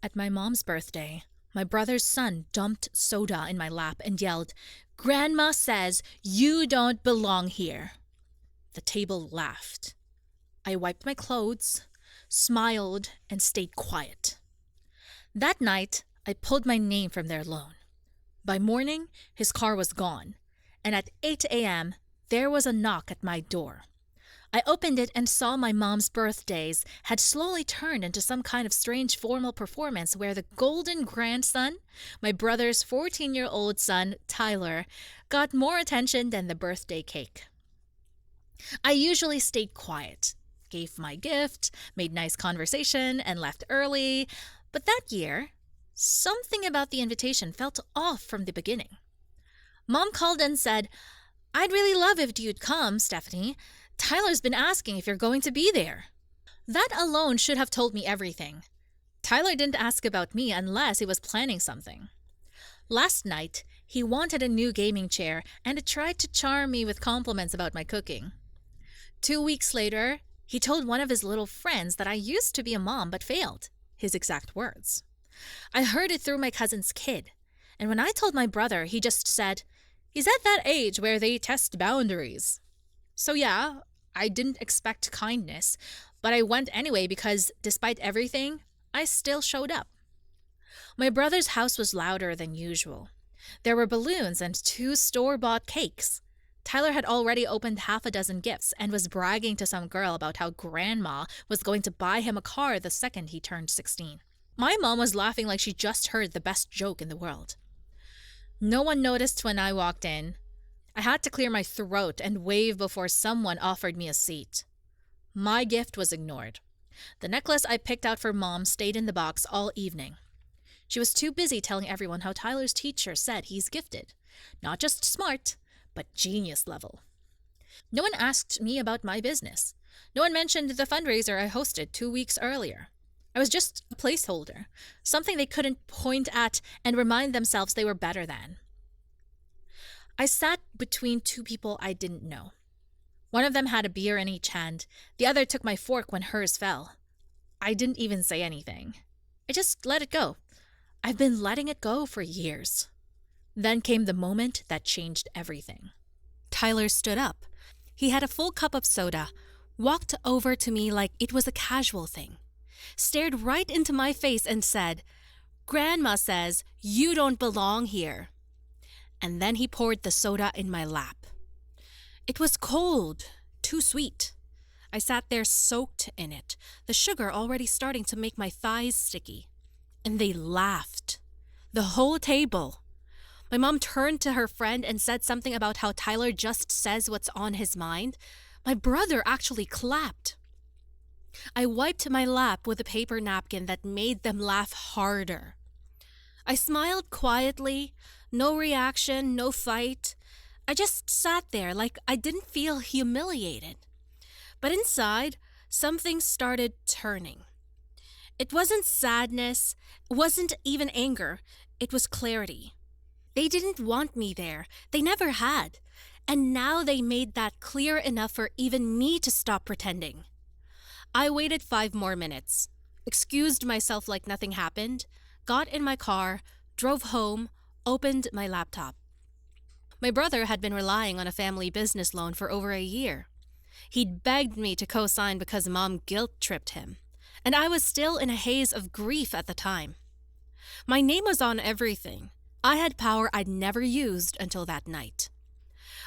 At my mom's birthday, my brother's son dumped soda in my lap and yelled, "Grandma says you don't belong here." The table laughed. I wiped my clothes, smiled, and stayed quiet. That night, I pulled my name from their loan. By morning, his car was gone, and at 8 a.m., there was a knock at my door. I opened it and saw my mom's birthdays had slowly turned into some kind of strange formal performance where the golden grandson, my brother's 14-year-old son, Tyler, got more attention than the birthday cake. I usually stayed quiet, gave my gift, made nice conversation, and left early, but that year, something about the invitation felt off from the beginning. Mom called and said, "I'd really love if you'd come, Stephanie. Tyler's been asking if you're going to be there." That alone should have told me everything. Tyler didn't ask about me unless he was planning something. Last night, he wanted a new gaming chair and tried to charm me with compliments about my cooking. 2 weeks later, he told one of his little friends that I used to be a mom but failed, his exact words. I heard it through my cousin's kid, and when I told my brother, he just said, "He's at that age where they test boundaries." So yeah, I didn't expect kindness, but I went anyway because despite everything, I still showed up. My brother's house was louder than usual. There were balloons and 2 store-bought cakes. Tyler had already opened half a dozen gifts and was bragging to some girl about how grandma was going to buy him a car the second he turned 16. My mom was laughing like she just heard the best joke in the world. No one noticed when I walked in. I had to clear my throat and wave before someone offered me a seat. My gift was ignored. The necklace I picked out for Mom stayed in the box all evening. She was too busy telling everyone how Tyler's teacher said he's gifted. Not just smart, but genius level. No one asked me about my business. No one mentioned the fundraiser I hosted 2 weeks earlier. I was just a placeholder, something they couldn't point at and remind themselves they were better than. I sat between 2 people I didn't know. One of them had a beer in each hand. The other took my fork when hers fell. I didn't even say anything. I just let it go. I've been letting it go for years. Then came the moment that changed everything. Tyler stood up. He had a full cup of soda, walked over to me like it was a casual thing, stared right into my face and said, "Grandma says you don't belong here." And then he poured the soda in my lap. It was cold, too sweet. I sat there soaked in it, the sugar already starting to make my thighs sticky. And they laughed. The whole table. My mom turned to her friend and said something about how Tyler just says what's on his mind. My brother actually clapped. I wiped my lap with a paper napkin that made them laugh harder. I smiled quietly, no reaction, no fight. I just sat there like I didn't feel humiliated. But inside, something started turning. It wasn't sadness, it wasn't even anger, it was clarity. They didn't want me there, they never had. And now they made that clear enough for even me to stop pretending. I waited 5 more minutes, excused myself like nothing happened, got in my car, drove home, opened my laptop. My brother had been relying on a family business loan for over a year. He'd begged me to co-sign because Mom guilt-tripped him, and I was still in a haze of grief at the time. My name was on everything. I had power I'd never used until that night.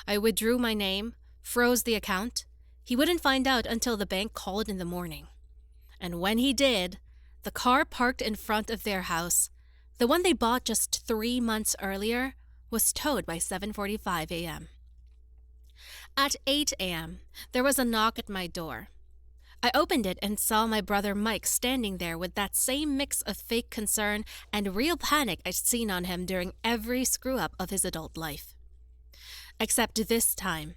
I withdrew my name, froze the account. He wouldn't find out until the bank called in the morning. And when he did, the car parked in front of their house, the one they bought just 3 months earlier, was towed by 7:45 a.m. At 8 a.m., there was a knock at my door. I opened it and saw my brother Mike standing there with that same mix of fake concern and real panic I'd seen on him during every screw-up of his adult life. Except this time,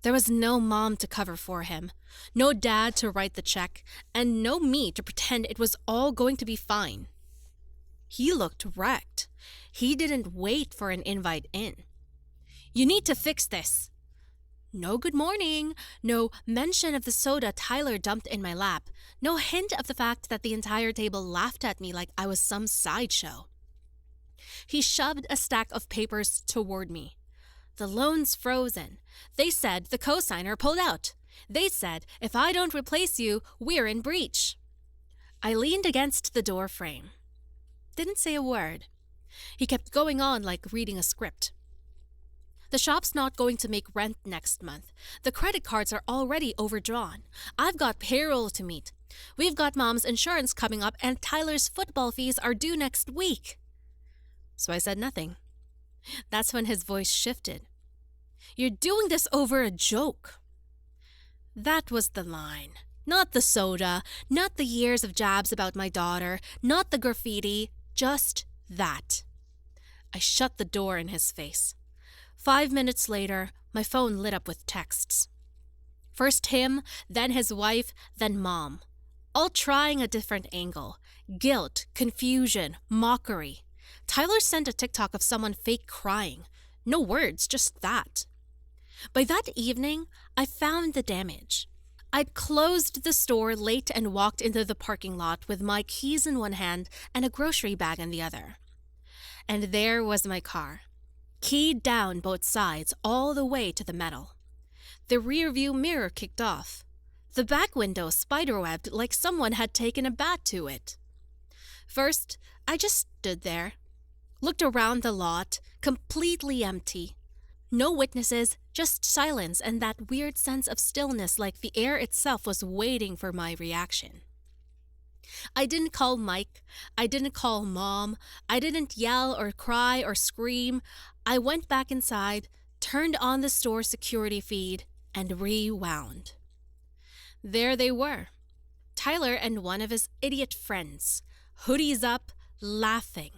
there was no mom to cover for him, no dad to write the check, and no me to pretend it was all going to be fine. He looked wrecked. He didn't wait for an invite in. "You need to fix this." No good morning, no mention of the soda Tyler dumped in my lap, no hint of the fact that the entire table laughed at me like I was some sideshow. He shoved a stack of papers toward me. The loan's frozen. They said the cosigner pulled out. They said if I don't replace you, we're in breach. I leaned against the door frame. Didn't say a word. He kept going on like reading a script. The shop's not going to make rent next month. The credit cards are already overdrawn. I've got payroll to meet. We've got Mom's insurance coming up and Tyler's football fees are due next week. So I said nothing. That's when his voice shifted. You're doing this over a joke. That was the line. Not the soda, not the years of jabs about my daughter, not the graffiti, just that. I shut the door in his face. 5 minutes later, my phone lit up with texts. First him, then his wife, then Mom. All trying a different angle. Guilt, confusion, mockery. Tyler sent a TikTok of someone fake crying. No words, just that. By that evening, I found the damage. I'd closed the store late and walked into the parking lot with my keys in one hand and a grocery bag in the other. And there was my car, keyed down both sides all the way to the metal. The rearview mirror kicked off. The back window spiderwebbed like someone had taken a bat to it. First, I just stood there, looked around the lot, completely empty. No witnesses, just silence and that weird sense of stillness like the air itself was waiting for my reaction. I didn't call Mike. I didn't call Mom. I didn't yell or cry or scream. I went back inside, turned on the store security feed, and rewound. There they were, Tyler and one of his idiot friends, hoodies up, laughing.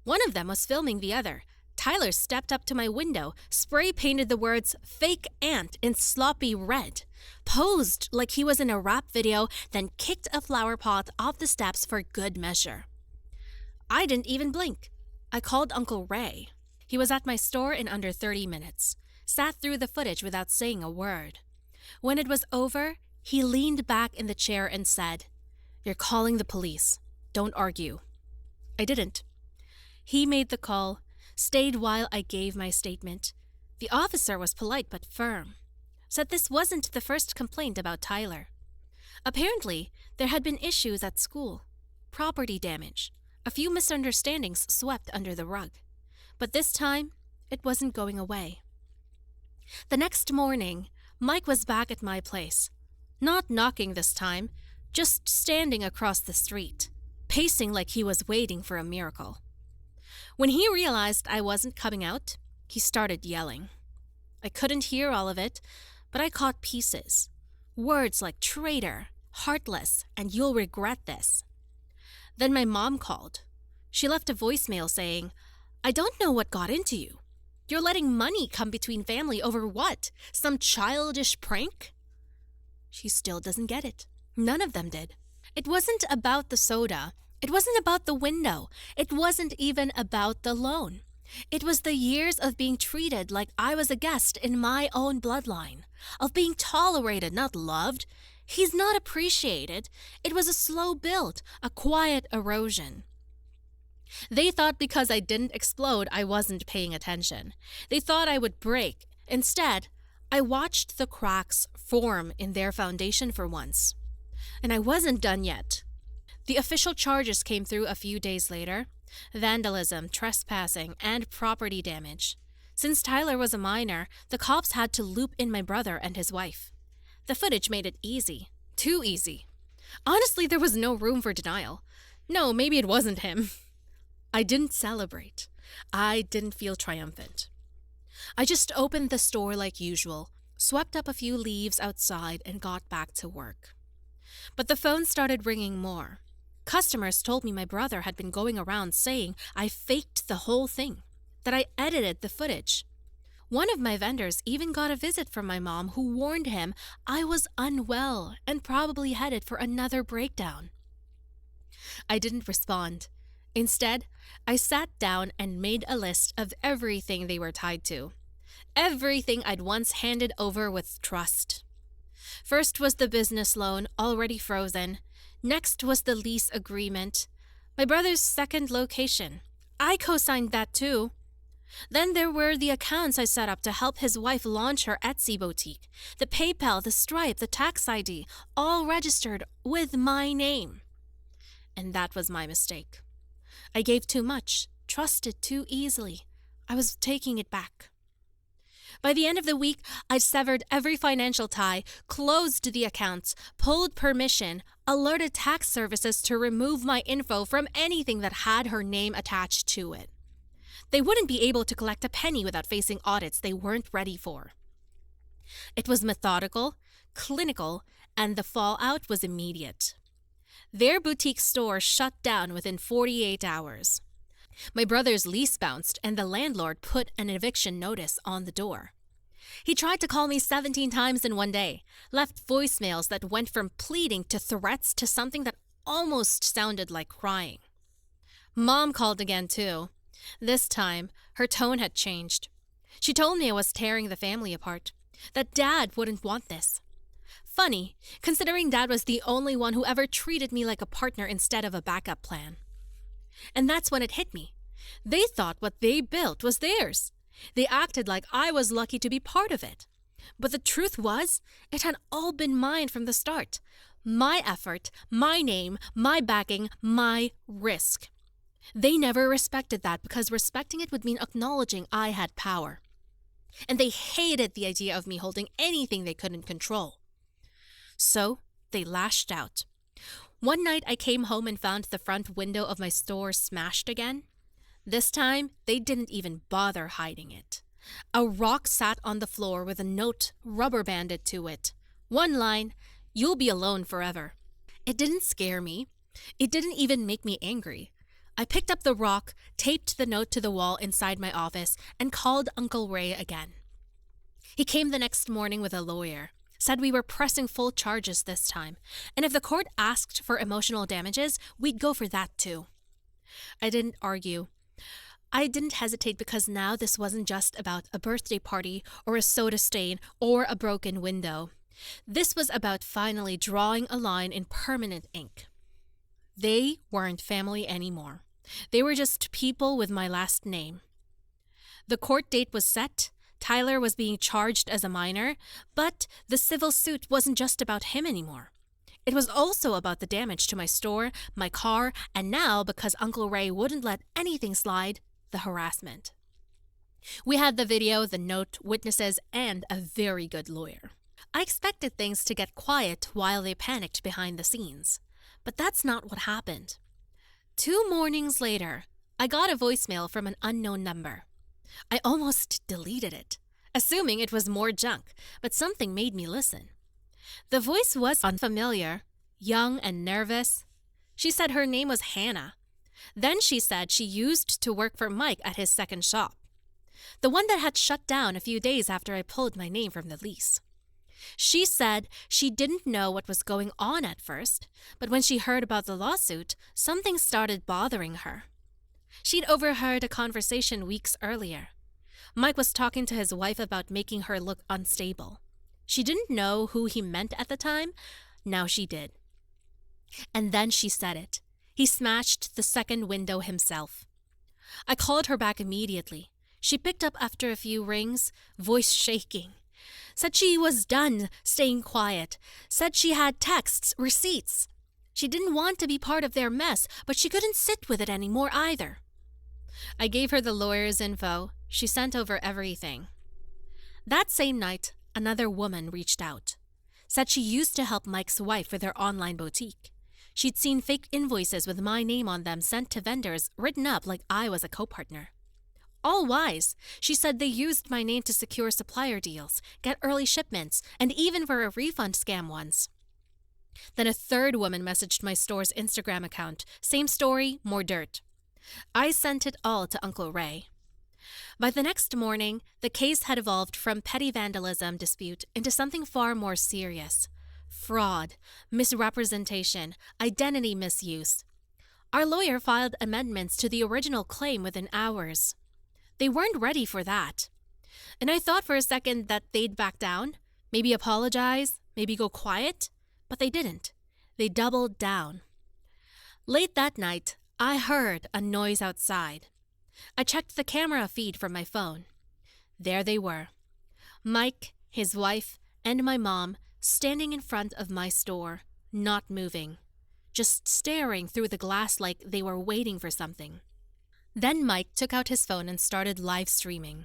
One of them was filming the other. Tyler stepped up to my window, spray-painted the words "fake aunt" in sloppy red, posed like he was in a rap video, then kicked a flower pot off the steps for good measure. I didn't even blink. I called Uncle Ray. He was at my store in under 30 minutes, sat through the footage without saying a word. When it was over, he leaned back in the chair and said, "You're calling the police. Don't argue." I didn't. He made the call, stayed while I gave my statement. The officer was polite but firm. Said this wasn't the first complaint about Tyler. Apparently, there had been issues at school. Property damage. A few misunderstandings swept under the rug. But this time, it wasn't going away. The next morning, Mike was back at my place. Not knocking this time, just standing across the street, pacing like he was waiting for a miracle. When he realized I wasn't coming out, he started yelling. I couldn't hear all of it, but I caught pieces. Words like traitor, heartless, and you'll regret this. Then my mom called. She left a voicemail saying, "I don't know what got into you. You're letting money come between family over what? Some childish prank?" She still doesn't get it. None of them did. It wasn't about the soda. It wasn't about the window. It wasn't even about the loan. It was the years of being treated like I was a guest in my own bloodline, of being tolerated, not loved. He's not appreciated. It was a slow build, a quiet erosion. They thought because I didn't explode, I wasn't paying attention. They thought I would break. Instead, I watched the cracks form in their foundation for once. And I wasn't done yet. The official charges came through a few days later. Vandalism, trespassing, and property damage. Since Tyler was a minor, the cops had to loop in my brother and his wife. The footage made it easy. Too easy. Honestly, there was no room for denial. No, maybe it wasn't him. I didn't celebrate. I didn't feel triumphant. I just opened the store like usual, swept up a few leaves outside, and got back to work. But the phone started ringing more. Customers told me my brother had been going around saying I faked the whole thing, that I edited the footage. One of my vendors even got a visit from my mom who warned him I was unwell and probably headed for another breakdown. I didn't respond. Instead, I sat down and made a list of everything they were tied to. Everything I'd once handed over with trust. First was the business loan, already frozen. Next was the lease agreement. My brother's second location. I co-signed that too. Then there were the accounts I set up to help his wife launch her Etsy boutique. The PayPal, the Stripe, the tax ID, all registered with my name. And that was my mistake. I gave too much, trusted too easily. I was taking it back. By the end of the week, I'd severed every financial tie, closed the accounts, pulled permission, alerted tax services to remove my info from anything that had her name attached to it. They wouldn't be able to collect a penny without facing audits they weren't ready for. It was methodical, clinical, and the fallout was immediate. Their boutique store shut down within 48 hours. My brother's lease bounced and the landlord put an eviction notice on the door. He tried to call me 17 times in one day, left voicemails that went from pleading to threats to something that almost sounded like crying. Mom called again too. This time, her tone had changed. She told me I was tearing the family apart, that Dad wouldn't want this. Funny, considering Dad was the only one who ever treated me like a partner instead of a backup plan. And that's when it hit me. They thought what they built was theirs. They acted like I was lucky to be part of it. But the truth was, it had all been mine from the start. My effort, my name, my backing, my risk. They never respected that because respecting it would mean acknowledging I had power. And they hated the idea of me holding anything they couldn't control. So they lashed out. One night I came home and found the front window of my store smashed again. This time, they didn't even bother hiding it. A rock sat on the floor with a note rubber banded to it. One line, "You'll be alone forever." It didn't scare me. It didn't even make me angry. I picked up the rock, taped the note to the wall inside my office, and called Uncle Ray again. He came the next morning with a lawyer, said we were pressing full charges this time, and if the court asked for emotional damages, we'd go for that too. I didn't argue. I didn't hesitate because now this wasn't just about a birthday party or a soda stain or a broken window. This was about finally drawing a line in permanent ink. They weren't family anymore. They were just people with my last name. The court date was set. Tyler was being charged as a minor, but the civil suit wasn't just about him anymore. It was also about the damage to my store, my car, and now, because Uncle Ray wouldn't let anything slide, the harassment. We had the video, the note, witnesses, and a very good lawyer. I expected things to get quiet while they panicked behind the scenes. But that's not what happened. 2 mornings later, I got a voicemail from an unknown number. I almost deleted it, assuming it was more junk, but something made me listen. The voice was unfamiliar, young and nervous. She said her name was Hannah. Then she said she used to work for Mike at his second shop, the one that had shut down a few days after I pulled my name from the lease. She said she didn't know what was going on at first, but when she heard about the lawsuit, something started bothering her. She'd overheard a conversation weeks earlier. Mike was talking to his wife about making her look unstable. She didn't know who he meant at the time. Now she did. And then she said it. He smashed the second window himself. I called her back immediately. She picked up after a few rings, voice shaking. Said she was done staying quiet. Said she had texts, receipts. She didn't want to be part of their mess, but she couldn't sit with it anymore either. I gave her the lawyer's info. She sent over everything. That same night, another woman reached out. Said she used to help Mike's wife with her online boutique. She'd seen fake invoices with my name on them sent to vendors, written up like I was a co-partner. All wise, she said they used my name to secure supplier deals, get early shipments, and even for a refund scam once. Then a third woman messaged my store's Instagram account. Same story, more dirt. I sent it all to Uncle Ray. By the next morning, the case had evolved from petty vandalism dispute into something far more serious. Fraud, misrepresentation, identity misuse. Our lawyer filed amendments to the original claim within hours. They weren't ready for that. And I thought for a second that they'd back down, maybe apologize, maybe go quiet, but they didn't. They doubled down. Late that night, I heard a noise outside. I checked the camera feed from my phone. There they were. Mike, his wife, and my mom standing in front of my store, not moving, just staring through the glass like they were waiting for something. Then Mike took out his phone and started live streaming.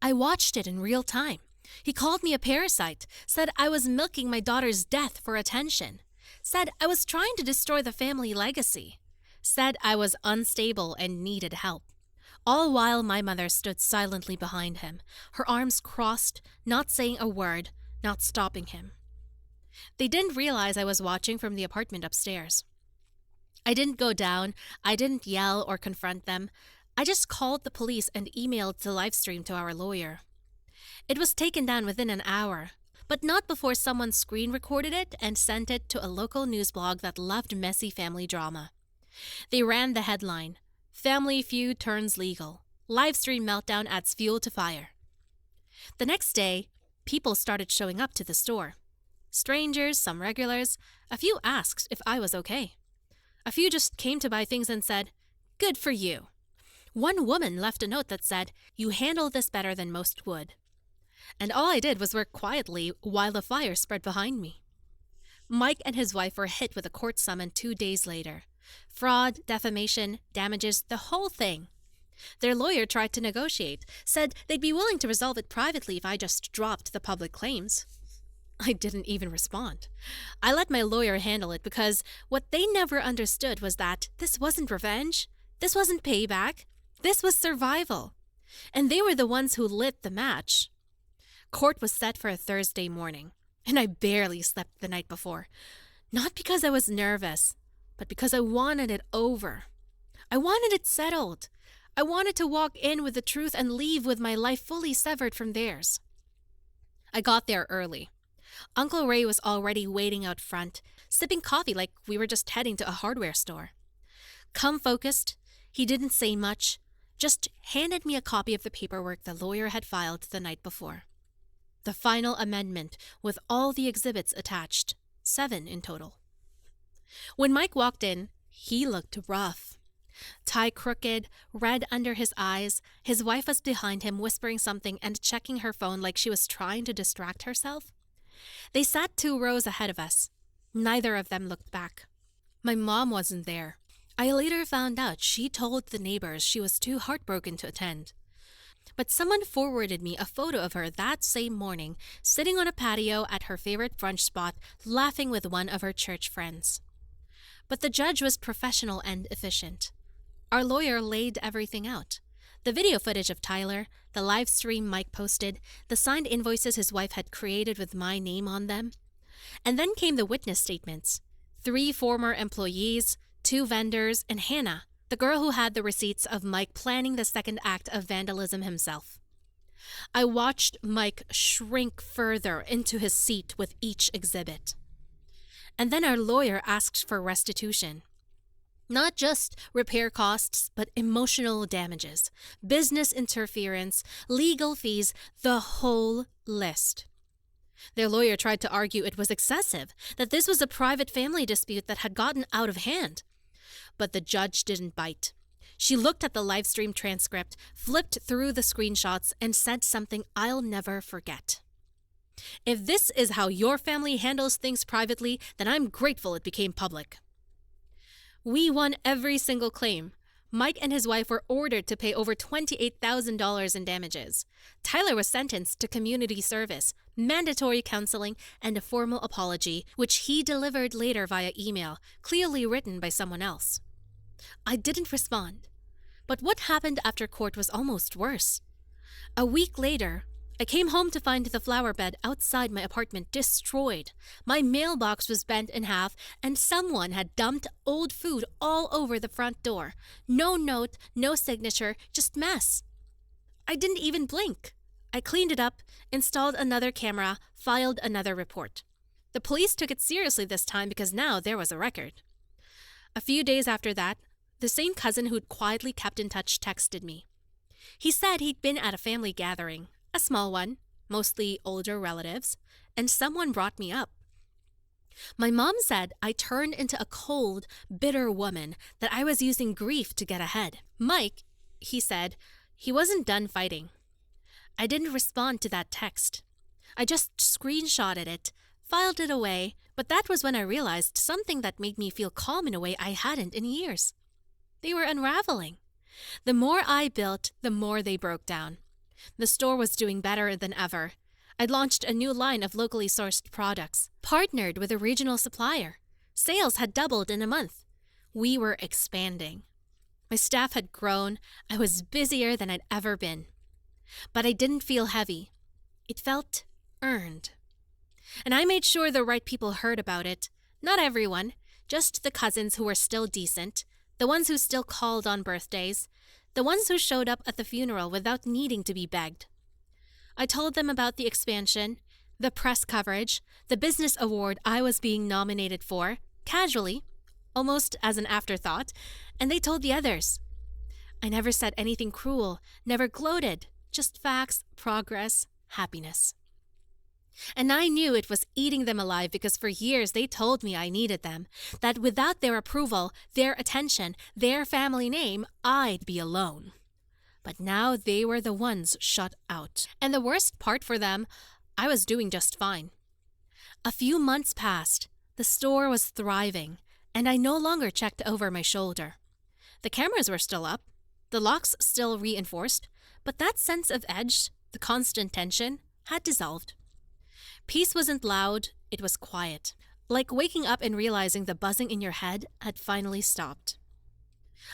I watched it in real time. He called me a parasite, said I was milking my daughter's death for attention, said I was trying to destroy the family legacy, said I was unstable and needed help. All while my mother stood silently behind him, her arms crossed, not saying a word, not stopping him. They didn't realize I was watching from the apartment upstairs. I didn't go down, I didn't yell or confront them. I just called the police and emailed the live stream to our lawyer. It was taken down within an hour, but not before someone screen recorded it and sent it to a local news blog that loved messy family drama. They ran the headline, "Family Feud Turns Legal. Livestream Meltdown Adds Fuel to Fire." The next day, people started showing up to the store. Strangers, some regulars, a few asked if I was okay. A few just came to buy things and said, "Good for you." One woman left a note that said, "You handle this better than most would." And all I did was work quietly while the fire spread behind me. Mike and his wife were hit with a court summons 2 days later. Fraud, defamation, damages, the whole thing. Their lawyer tried to negotiate, said they'd be willing to resolve it privately if I just dropped the public claims. I didn't even respond. I let my lawyer handle it because what they never understood was that this wasn't revenge, this wasn't payback, this was survival. And they were the ones who lit the match. Court was set for a Thursday morning, and I barely slept the night before. Not because I was nervous, but because I wanted it over. I wanted it settled. I wanted to walk in with the truth and leave with my life fully severed from theirs. I got there early. Uncle Ray was already waiting out front, sipping coffee like we were just heading to a hardware store. Calm focused, he didn't say much, just handed me a copy of the paperwork the lawyer had filed the night before. The final amendment with all the exhibits attached, 7 in total. When Mike walked in, he looked rough. Tie crooked, red under his eyes, his wife was behind him whispering something and checking her phone like she was trying to distract herself. They sat 2 rows ahead of us. Neither of them looked back. My mom wasn't there. I later found out she told the neighbors she was too heartbroken to attend. But someone forwarded me a photo of her that same morning, sitting on a patio at her favorite brunch spot, laughing with one of her church friends. But the judge was professional and efficient. Our lawyer laid everything out. The video footage of Tyler, the live stream Mike posted, the signed invoices his wife had created with my name on them. And then came the witness statements. 3 former employees, 2 vendors, and Hannah, the girl who had the receipts of Mike planning the second act of vandalism himself. I watched Mike shrink further into his seat with each exhibit. And then our lawyer asked for restitution. Not just repair costs, but emotional damages, business interference, legal fees, the whole list. Their lawyer tried to argue it was excessive, that this was a private family dispute that had gotten out of hand. But the judge didn't bite. She looked at the live stream transcript, flipped through the screenshots, and said something I'll never forget. "If this is how your family handles things privately, then I'm grateful it became public." We won every single claim. Mike and his wife were ordered to pay over $28,000 in damages. Tyler was sentenced to community service, mandatory counseling, and a formal apology, which he delivered later via email, clearly written by someone else. I didn't respond. But what happened after court was almost worse. A week later, I came home to find the flower bed outside my apartment destroyed. My mailbox was bent in half, and someone had dumped old food all over the front door. No note, no signature, just mess. I didn't even blink. I cleaned it up, installed another camera, filed another report. The police took it seriously this time because now there was a record. A few days after that, the same cousin who'd quietly kept in touch texted me. He said he'd been at a family gathering. A small one, mostly older relatives, and someone brought me up. My mom said I turned into a cold, bitter woman, that I was using grief to get ahead. Mike, he said, he wasn't done fighting. I didn't respond to that text. I just screenshotted it, filed it away, but that was when I realized something that made me feel calm in a way I hadn't in years. They were unraveling. The more I built, the more they broke down. The store was doing better than ever. I'd launched a new line of locally sourced products, partnered with a regional supplier. Sales had doubled in a month. We were expanding. My staff had grown. I was busier than I'd ever been. But I didn't feel heavy. It felt earned. And I made sure the right people heard about it. Not everyone, just the cousins who were still decent, the ones who still called on birthdays, the ones who showed up at the funeral without needing to be begged. I told them about the expansion, the press coverage, the business award I was being nominated for, casually, almost as an afterthought, and they told the others. I never said anything cruel, never gloated, just facts, progress, happiness. And I knew it was eating them alive because for years they told me I needed them, that without their approval, their attention, their family name, I'd be alone. But now they were the ones shut out. And the worst part for them, I was doing just fine. A few months passed. The store was thriving, and I no longer checked over my shoulder. The cameras were still up, the locks still reinforced, but that sense of edge, the constant tension, had dissolved. Peace wasn't loud, it was quiet, like waking up and realizing the buzzing in your head had finally stopped.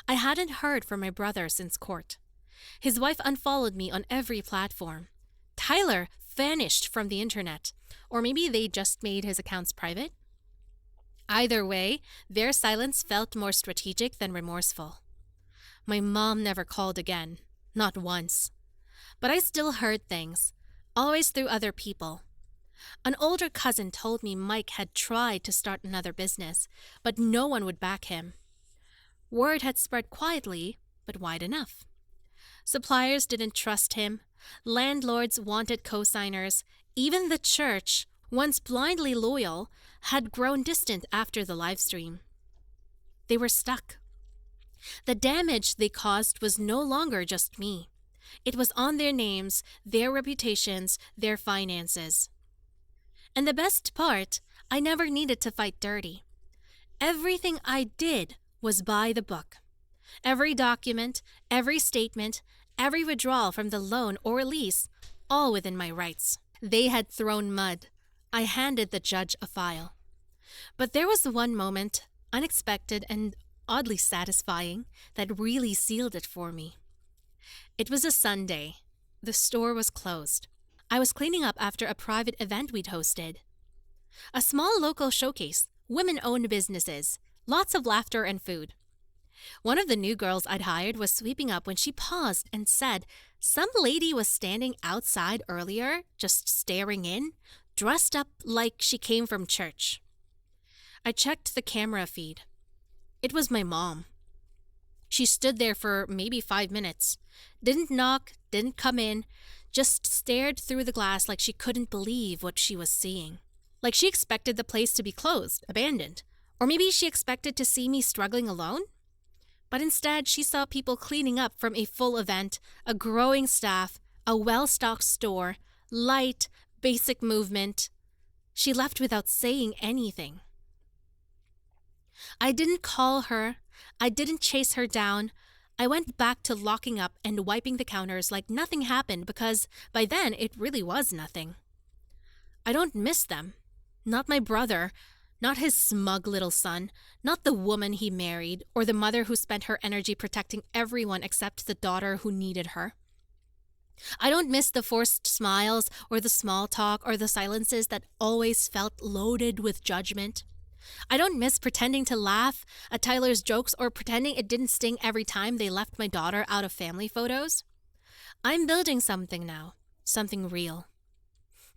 I hadn't heard from my brother since court. His wife unfollowed me on every platform. Tyler vanished from the internet, or maybe they just made his accounts private. Either way, their silence felt more strategic than remorseful. My mom never called again, not once. But I still heard things, always through other people. An older cousin told me Mike had tried to start another business, but no one would back him. Word had spread quietly, but wide enough. Suppliers didn't trust him. Landlords wanted co-signers. Even the church, once blindly loyal, had grown distant after the live stream. They were stuck. The damage they caused was no longer just me. It was on their names, their reputations, their finances. And the best part, I never needed to fight dirty. Everything I did was by the book. Every document, every statement, every withdrawal from the loan or lease, all within my rights. They had thrown mud. I handed the judge a file. But there was one moment, unexpected and oddly satisfying, that really sealed it for me. It was a Sunday. The store was closed. I was cleaning up after a private event we'd hosted. A small local showcase, women-owned businesses, lots of laughter and food. One of the new girls I'd hired was sweeping up when she paused and said, "Some lady was standing outside earlier, just staring in, dressed up like she came from church." I checked the camera feed. It was my mom. She stood there for maybe 5 minutes, didn't knock, didn't come in, just stared through the glass like she couldn't believe what she was seeing. Like she expected the place to be closed, abandoned. Or maybe she expected to see me struggling alone? But instead, she saw people cleaning up from a full event, a growing staff, a well-stocked store, light, basic movement. She left without saying anything. I didn't call her. I didn't chase her down. I went back to locking up and wiping the counters like nothing happened because by then it really was nothing. I don't miss them. Not my brother. Not his smug little son, not the woman he married, or the mother who spent her energy protecting everyone except the daughter who needed her. I don't miss the forced smiles, or the small talk, or the silences that always felt loaded with judgment. I don't miss pretending to laugh at Tyler's jokes or pretending it didn't sting every time they left my daughter out of family photos. I'm building something now, something real.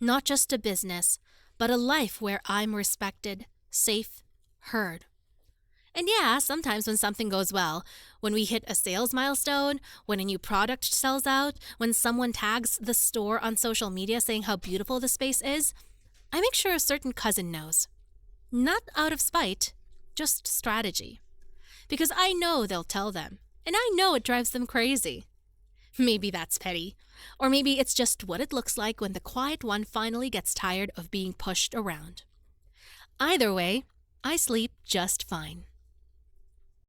Not just a business, but a life where I'm respected, safe, heard. And yeah, sometimes when something goes well, when we hit a sales milestone, when a new product sells out, when someone tags the store on social media saying how beautiful the space is, I make sure a certain cousin knows. Not out of spite, just strategy. Because I know they'll tell them, and I know it drives them crazy. Maybe that's petty, or maybe it's just what it looks like when the quiet one finally gets tired of being pushed around. Either way, I sleep just fine.